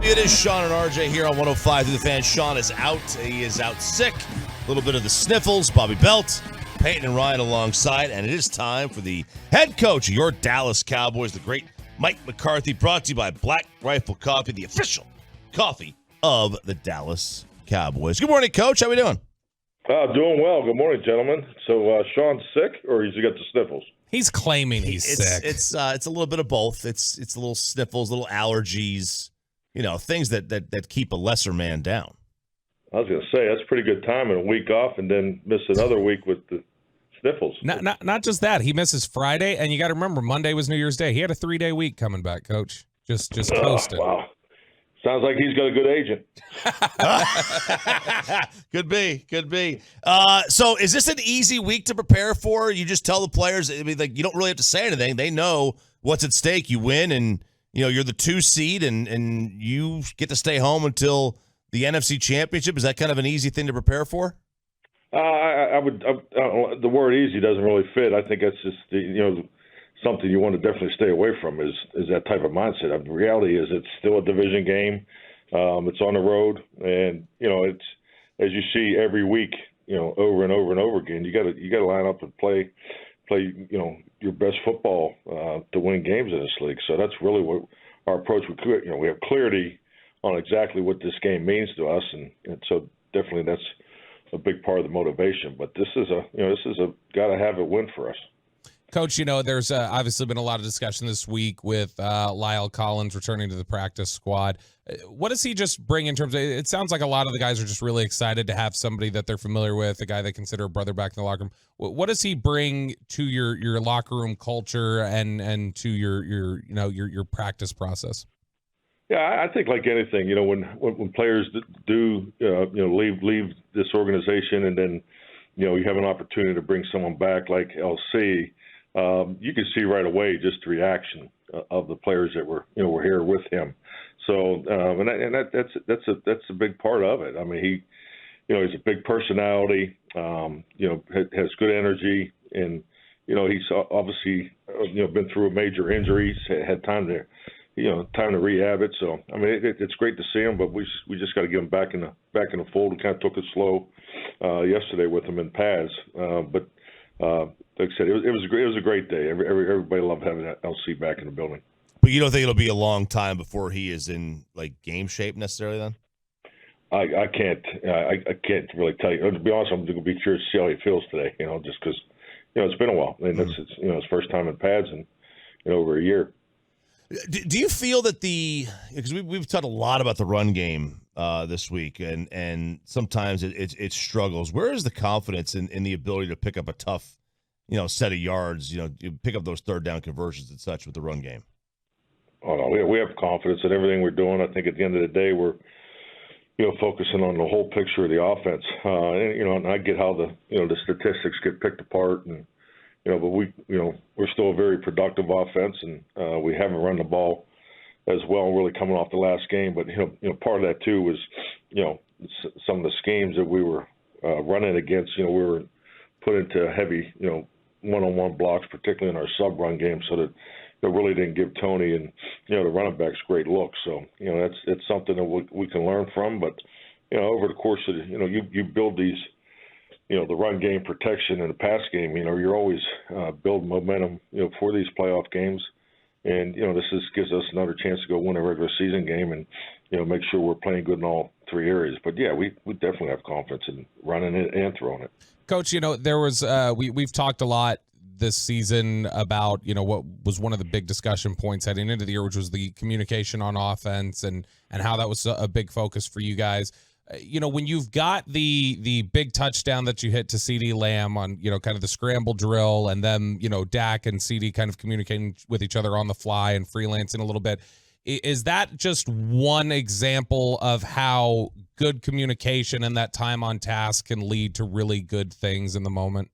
It is Shan and RJ here on 105 through the Fan. Shan is out. He is out sick. A little bit of the sniffles. Bobby Belt, Peyton and Ryan alongside. And it is time for the head coach of your Dallas Cowboys, the great Mike McCarthy, brought to you by Black Rifle Coffee, the official coffee of the Dallas Cowboys. Good morning, Coach. How we doing? Doing well. Good morning, gentlemen. So Sean's sick, or has he got the sniffles? He's claiming he's sick. It's a little bit of both. It's a little sniffles, little allergies, things that keep a lesser man down. I was going to say, that's pretty good time, and a week off, and then miss another week with the sniffles. Not just that. He misses Friday, and you got to remember, Monday was New Year's Day. He had a 3-day week coming back, Coach. Just coasting. Wow. Sounds like he's got a good agent. Could be. So is this an easy week to prepare for? You just tell the players, you don't really have to say anything. They know what's at stake. You win, and you're the 2 seed, and you get to stay home until the NFC Championship. Is that kind of an easy thing to prepare for? The word easy doesn't really fit. I think that's just something you want to definitely stay away from is that type of mindset. The reality is it's still a division game. It's on the road, and it's, as you see every week, over and over and over again. You got to line up and play your best football to win games in this league. So that's really what our approach. We have clarity on exactly what this game means to us, and so definitely that's a big part of the motivation. But this is a got to have it win for us. Coach, there's obviously been a lot of discussion this week with Lyle Collins returning to the practice squad. What does he just bring in terms of, it sounds like a lot of the guys are just really excited to have somebody that they're familiar with, a guy they consider a brother back in the locker room. What does he bring to your locker room culture and to your practice process? Yeah, I think like anything, when players do leave this organization, and then you have an opportunity to bring someone back like LC. You can see right away just the reaction of the players that were here with him. So that's a big part of it. I mean, he's a big personality. Has good energy, and he's obviously been through a major injury. Had time to rehab it. So I mean, it's great to see him, but we just got to get him back in the fold. We kind of took it slow yesterday with him in pads, but. Like I said, it was a great day. Everybody loved having LC back in the building. But you don't think it'll be a long time before he is in game shape necessarily? Then I can't really tell you. To be honest, I'm going to be curious to see how he feels today. Just because it's been a while, and that's his first time in pads in over a year. Do you feel that because we've talked a lot about the run game this week, and sometimes it struggles. Where is the confidence in the ability to pick up a tough, set of yards, you pick up those third down conversions and such with the run game? Oh no, we have confidence in everything we're doing. I think at the end of the day, we're focusing on the whole picture of the offense. And I get how the statistics get picked apart, and but we're still a very productive offense, and we haven't run the ball as well, really coming off the last game. But part of that too was some of the schemes that we were running against. We were put into heavy one-on-one blocks, particularly in our sub-run game, so that it really didn't give Tony and the running backs great looks. So it's something that we can learn from. But over the course of you build these. The run game protection and the pass game, you're always building momentum, for these playoff games. And, this gives us another chance to go win a regular season game and, make sure we're playing good in all 3 areas. But, yeah, we definitely have confidence in running it and throwing it. Coach, there was we've talked a lot this season about, what was one of the big discussion points heading into the year, which was the communication on offense and how that was a big focus for you guys. When you've got the big touchdown that you hit to CeeDee Lamb on, kind of the scramble drill, and then, Dak and CeeDee kind of communicating with each other on the fly and freelancing a little bit, is that just one example of how good communication and that time on task can lead to really good things in the moment?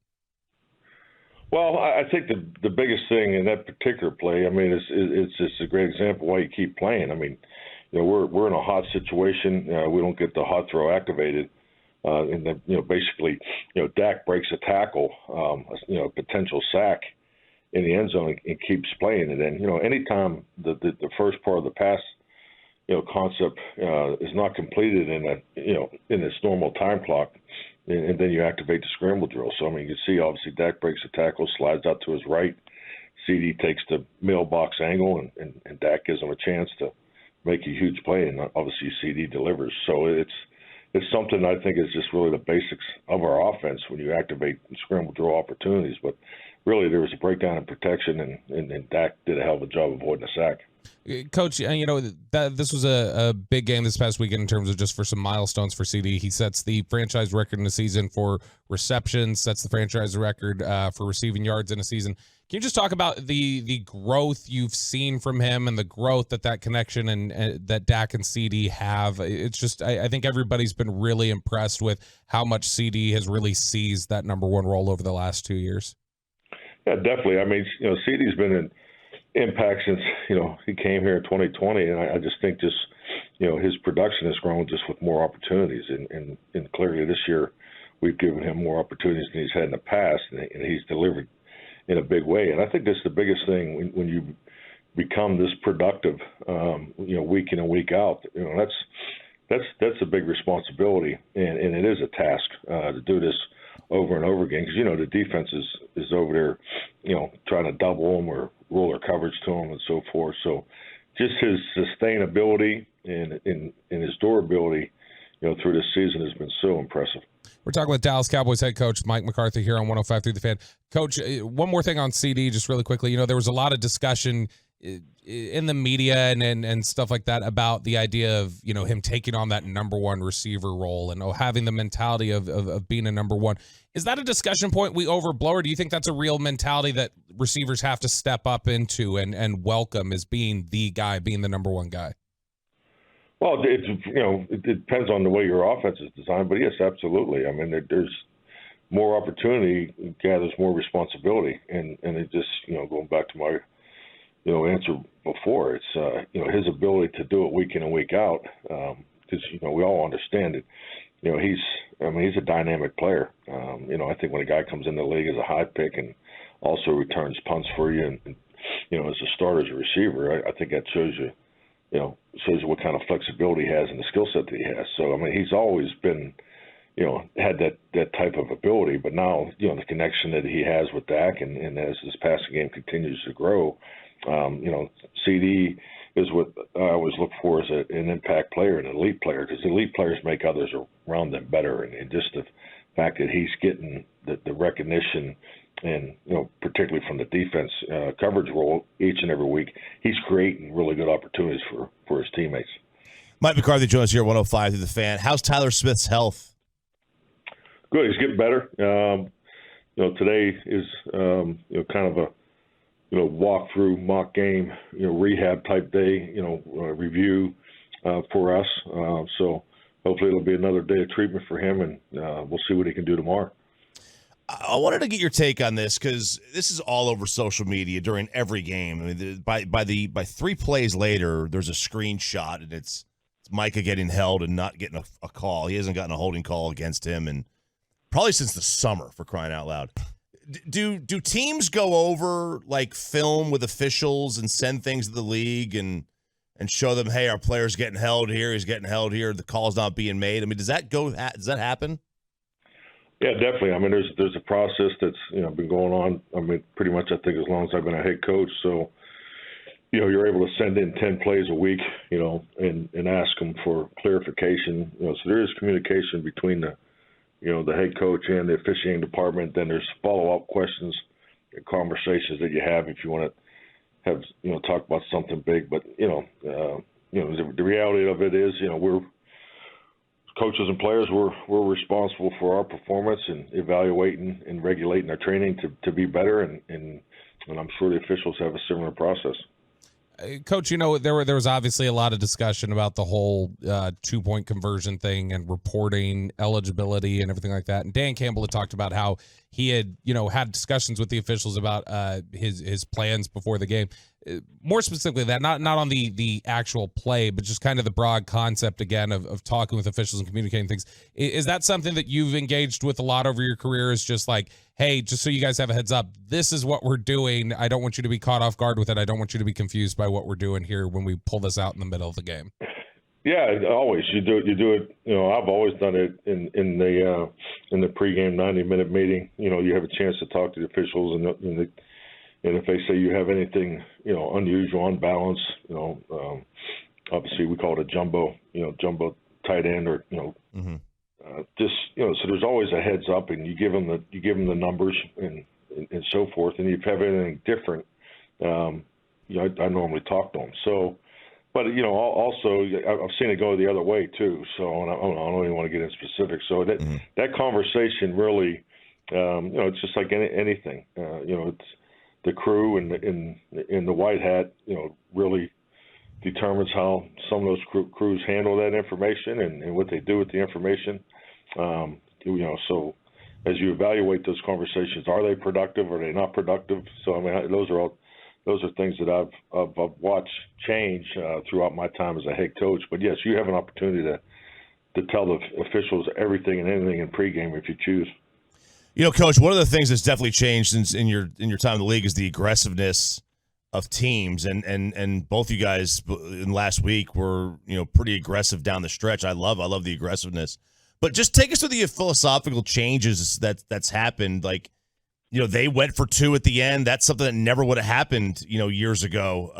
Well, I think the biggest thing in that particular play, I mean, it's just a great example why you keep playing. I mean, we're in a hot situation. We don't get the hot throw activated, and then basically, Dak breaks a tackle, a potential sack in the end zone and keeps playing. And then anytime the first part of the pass, concept is not completed in its normal time clock, and then you activate the scramble drill. So, I mean, you can see obviously Dak breaks a tackle, slides out to his right. CeeDee takes the mailbox angle, and Dak gives him a chance to make a huge play, and obviously CeeDee delivers. So it's something I think is just really the basics of our offense when you activate scramble drill opportunities. But really, there was a breakdown in protection, and Dak did a hell of a job avoiding a sack. Coach, this was a big game this past weekend in terms of just for some milestones for CeeDee. He sets the franchise record in the season for receptions, sets the franchise record for receiving yards in a season. Can you just talk about the growth you've seen from him and the growth that connection and that Dak and CeeDee have? It's just I think everybody's been really impressed with how much CeeDee has really seized that number one role over the last 2 years. Yeah, definitely. I mean, CeeDee's been an impact since he came here in 2020, and I just think just his production has grown just with more opportunities, and clearly this year we've given him more opportunities than he's had in the past, and he's delivered in a big way. And I think that's the biggest thing when you become this productive, week in and week out. That's a big responsibility, and it is a task to do this over and over again, because the defense is over there, trying to double them or roll their coverage to them and so forth. So just his sustainability and his durability, through this season has been so impressive. We're talking with Dallas Cowboys head coach Mike McCarthy here on 105 through the Fan. Coach, one more thing on CeeDee, just really quickly. There was a lot of discussion in the media and stuff like that about the idea of him taking on that number one receiver role and having the mentality of being a number one. Is that a discussion point we overblow, or do you think that's a real mentality that receivers have to step up into and welcome as being the guy, being the number one guy? Well, it depends on the way your offense is designed, but yes, absolutely. I mean, there's more opportunity gathers more responsibility, and it just going back to my answer before, it's his ability to do it week in and week out, because we all understand it. He's a dynamic player. I think when a guy comes in the league as a high pick and also returns punts for you, and as a starter, as a receiver, I think that shows you what kind of flexibility he has and the skill set that he has. So, I mean, he's always been, had that type of ability, but now, the connection that he has with Dak and as his passing game continues to grow, CeeDee is what I always look for as an impact player, an elite player, because elite players make others around them better. And just the fact that he's getting the recognition and, particularly from the defense coverage role each and every week, he's creating really good opportunities for his teammates. Mike McCarthy joins us here at 105 through the Fan. How's Tyler Smith's health? Good. He's getting better. Today is, kind of a, walk-through mock game, rehab type day, review for us. So hopefully it'll be another day of treatment for him, and we'll see what he can do tomorrow. I wanted to get your take on this because this is all over social media during every game. I mean, by 3 plays later, there's a screenshot, and it's Micah getting held and not getting a call. He hasn't gotten a holding call against him, and probably since the summer, for crying out loud. Do teams go over like film with officials and send things to the league and show them, hey, our player's getting held here, he's getting held here, the call's not being made? I mean, does that happen? Yeah, definitely. I mean, there's a process that's been going on. I mean, pretty much I think as long as I've been a head coach. So you're able to send in 10 plays a week, and ask them for clarification. So there is communication between the head coach and the officiating department. Then there's follow-up questions and conversations that you have if you want to have talk about something big. But the reality of it is we're coaches and players, we're responsible for our performance and evaluating and regulating our training to be better, and I'm sure the officials have a similar process. Coach, there was obviously a lot of discussion about the whole 2-point conversion thing and reporting eligibility and everything like that. And Dan Campbell had talked about how he had, had discussions with the officials about his plans before the game. More specifically, that not on the actual play, but just kind of the broad concept again of talking with officials and communicating things. Is that something that you've engaged with a lot over your career? Is just like, hey, just so you guys have a heads up, this is what we're doing. I don't want you to be caught off guard with it. I don't want you to be confused by what we're doing here when we pull this out in the middle of the game. Yeah, always. You do it. You know, I've always done it in the pregame 90-minute meeting. You know, you have a chance to talk to the officials, and if they say you have anything, you know, unusual, unbalanced, you know, obviously we call it a jumbo tight end, or just, you know. So there's always a heads up, and you give them the numbers and so forth. And if you have anything different, you know, I normally talk to them. So. But, you know, also I've seen it go the other way too. So I don't even want to get into specifics. So that conversation really, you know, it's just like anything. You know, it's the crew in the white hat, you know, really determines how some of those crews handle that information and what they do with the information. You know, so as you evaluate those conversations, are they productive? Are they not productive? So I mean, those are things that I've watched change throughout my time as a head coach. But yes, you have an opportunity to tell the officials everything and anything in pregame if you choose. You know, Coach, one of the things that's definitely changed since in your time in the league is the aggressiveness of teams, and both you guys in last week were, you know, pretty aggressive down the stretch. I love the aggressiveness. But just take us through the philosophical changes that's happened. Like, you know, they went for 2 at the end. That's something that never would have happened, you know, years ago.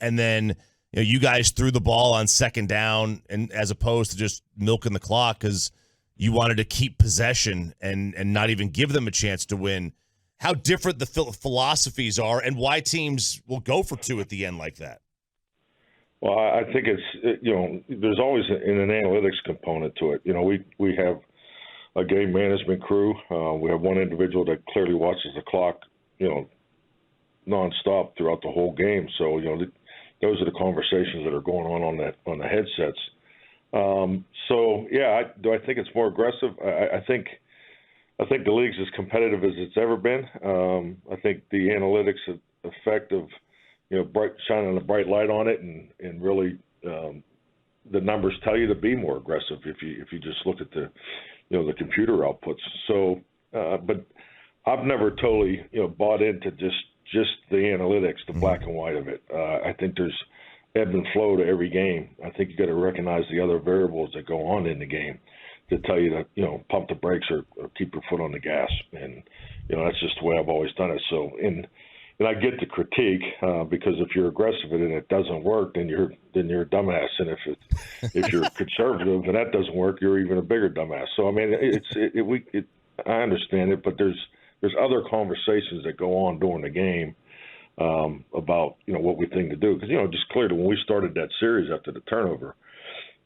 And then, you know, you guys threw the ball on second down, and as opposed to just milking the clock because you wanted to keep possession and not even give them a chance to win. How different the philosophies are, and why teams will go for 2 at the end like that. Well, I think it's, you know, there's always an analytics component to it. You know, we have a game management crew. We have one individual that clearly watches the clock, you know, nonstop throughout the whole game. So, you know, those are the conversations that are going on the headsets. So yeah, do I think it's more aggressive? I think the league's as competitive as it's ever been. I think the analytics effect of, you know, shining a bright light on it, and really the numbers tell you to be more aggressive if you just look at the, you know, the computer outputs. So, but I've never totally, you know, bought into just the analytics, the black and white of it. I think there's ebb and flow to every game. I think you got to recognize the other variables that go on in the game to tell you to, you know, pump the brakes or keep your foot on the gas. And, you know, that's just the way I've always done it. So, and I get the critique because if you're aggressive and it doesn't work, then you're a dumbass. And if you're conservative and that doesn't work, you're even a bigger dumbass. So I mean, I understand it, but there's other conversations that go on during the game about, you know, what we think to do. Because, you know, just clearly when we started that series after the turnover,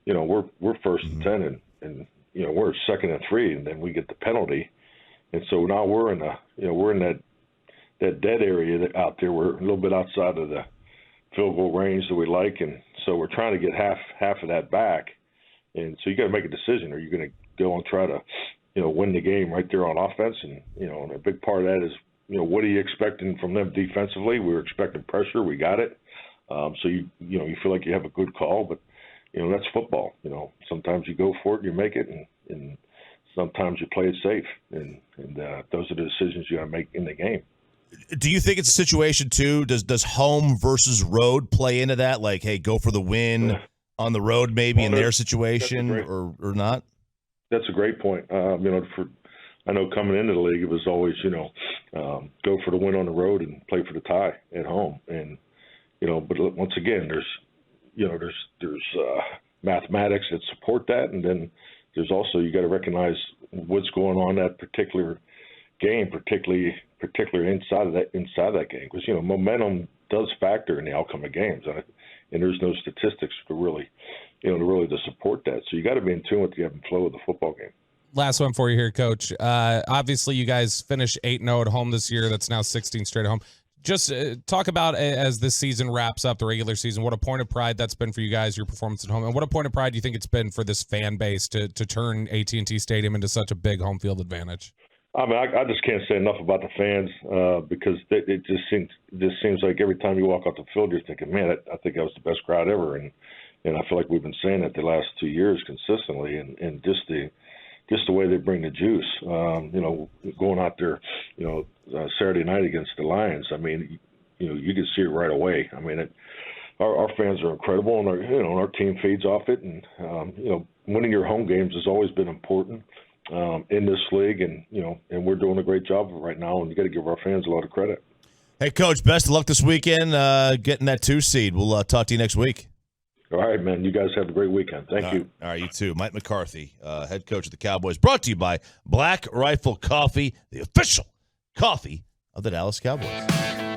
you know, we're first and 10, and you know, we're second and 3, and then we get the penalty, and so now we're in that dead area out there. We're a little bit outside of the field goal range that we like, and so we're trying to get half of that back. And so you got to make a decision. Are you going to go and try to, you know, win the game right there on offense? And, you know, and a big part of that is, you know, what are you expecting from them defensively? We were expecting pressure. We got it. So you feel like you have a good call, but, you know, that's football. You know, sometimes you go for it, you make it, and sometimes you play it safe. And those are the decisions you got to make in the game. Do you think it's a situation too? Does home versus road play into that? Like, hey, go for the win on the road, maybe in their situation, or not? That's a great point. You know, I know coming into the league, it was always, you know, go for the win on the road and play for the tie at home. And, you know, but once again, there's mathematics that support that, and then there's also, you got to recognize what's going on that particular game, particularly inside of that game, because, you know, momentum does factor in the outcome of games, and there's no statistics to really to support that. So you got to be in tune with the ebb and flow of the football game. Last one for you here, Coach. Obviously, you guys finished 8-0 at home this year. That's now 16 straight at home. Just talk about, as this season wraps up, the regular season, what a point of pride that's been for you guys, your performance at home, and what a point of pride do you think it's been for this fan base to turn AT&T Stadium into such a big home field advantage? I mean, I just can't say enough about the fans because it just seems like every time you walk out the field, you're thinking, man, I think that was the best crowd ever, and I feel like we've been saying it the last 2 years consistently, and just the way they bring the juice. You know, going out there, you know, Saturday night against the Lions. I mean, you know, you can see it right away. I mean, our fans are incredible, and our team feeds off it. And winning your home games has always been important in this league, and we're doing a great job of it right now. And you got to give our fans a lot of credit. Hey, Coach, best of luck this weekend getting that 2 seed. We'll talk to you next week. All right, man. You guys have a great weekend. Thank you. All right, you too. Mike McCarthy, head coach of the Cowboys, brought to you by Black Rifle Coffee, the official coffee of the Dallas Cowboys.